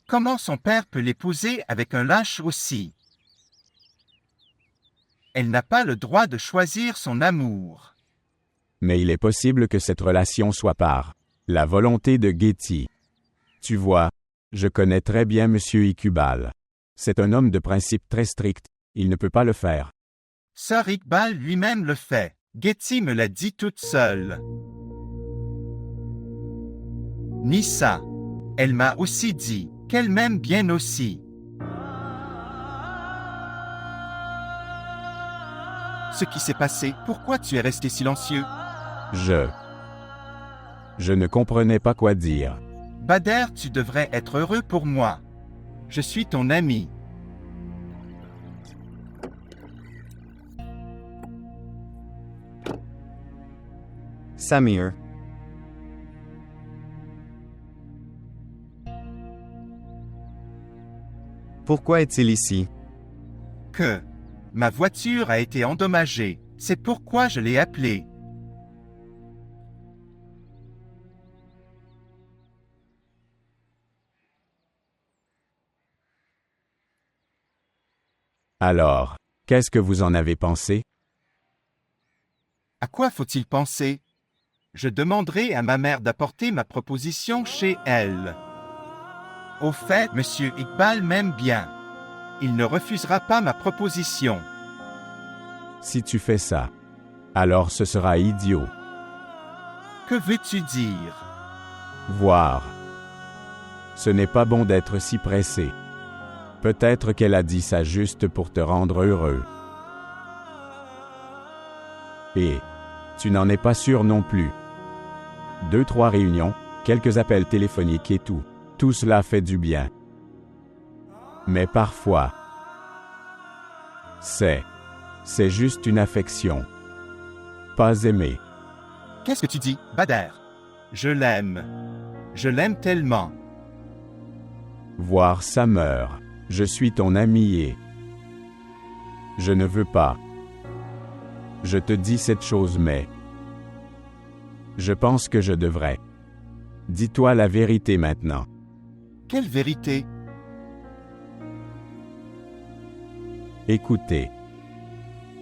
Comment son père peut l'épouser avec un lâche aussi? Elle n'a pas le droit de choisir son amour. Mais il est possible que cette relation soit par la volonté de Getty. Tu vois, je connais très bien M. Iqbal. C'est un homme de principe très strict, il ne peut pas le faire. Sir Iqbal lui-même le fait. Getty me l'a dit toute seule. Nissa. Elle m'a aussi dit qu'elle m'aime bien aussi. Ce qui s'est passé, pourquoi tu es resté silencieux? Je ne comprenais pas quoi dire. Bader, tu devrais être heureux pour moi. Je suis ton ami. Samir. Pourquoi est-il ici? Que ma voiture a été endommagée. C'est pourquoi je l'ai appelé. Alors, qu'est-ce que vous en avez pensé? À quoi faut-il penser? Je demanderai à ma mère d'apporter ma proposition chez elle. Au fait, Monsieur Iqbal m'aime bien. Il ne refusera pas ma proposition. Si tu fais ça, alors ce sera idiot. Que veux-tu dire? Voir. Ce n'est pas bon d'être si pressé. Peut-être qu'elle a dit ça juste pour te rendre heureux. Et tu n'en es pas sûr non plus. 2-3 réunions, quelques appels téléphoniques et tout. Tout cela fait du bien. Mais parfois, c'est juste une affection. Pas aimer. Qu'est-ce que tu dis, Bader? Je l'aime. Je l'aime tellement. Voir ça meurt. Je suis ton ami et je ne veux pas. Je te dis cette chose mais je pense que je devrais. Dis-toi la vérité maintenant. Quelle vérité? Écoutez.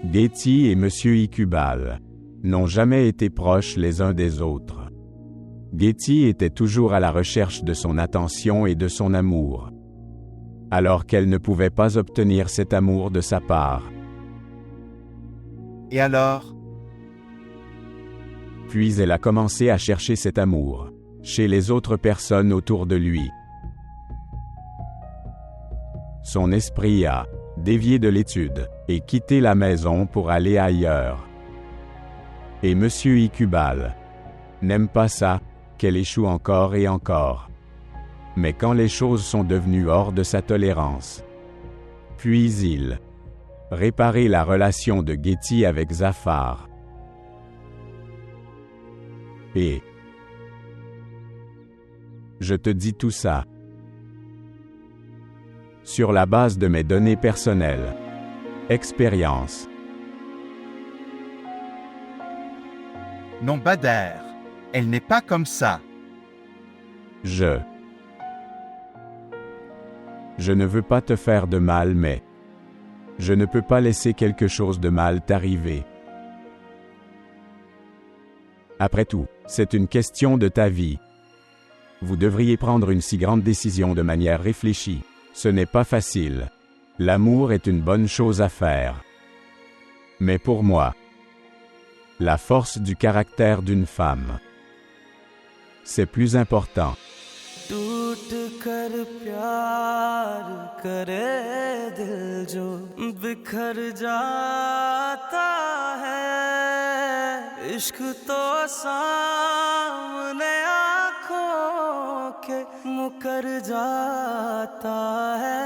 Getty et M. Iqbal n'ont jamais été proches les uns des autres. Getty était toujours à la recherche de son attention et de son amour, alors qu'elle ne pouvait pas obtenir cet amour de sa part. Et alors? Puis elle a commencé à chercher cet amour chez les autres personnes autour de lui. Son esprit a dévié de l'étude et quitté la maison pour aller ailleurs. Et M. Iqbal n'aime pas ça, qu'elle échoue encore et encore. Mais quand les choses sont devenues hors de sa tolérance, puis il réparait la relation de Getty avec Zafar. Et je te dis tout ça sur la base de mes données personnelles, expérience. Non, Bader. Elle n'est pas comme ça. Je ne veux pas te faire de mal, mais je ne peux pas laisser quelque chose de mal t'arriver. Après tout, c'est une question de ta vie. Vous devriez prendre une si grande décision de manière réfléchie. Ce n'est pas facile. L'amour est une bonne chose à faire. Mais pour moi, la force du caractère d'une femme, c'est plus important. टूट कर प्यार करे दिल जो बिखर जाता है इश्क तो सामने आँखों के मुकर जाता है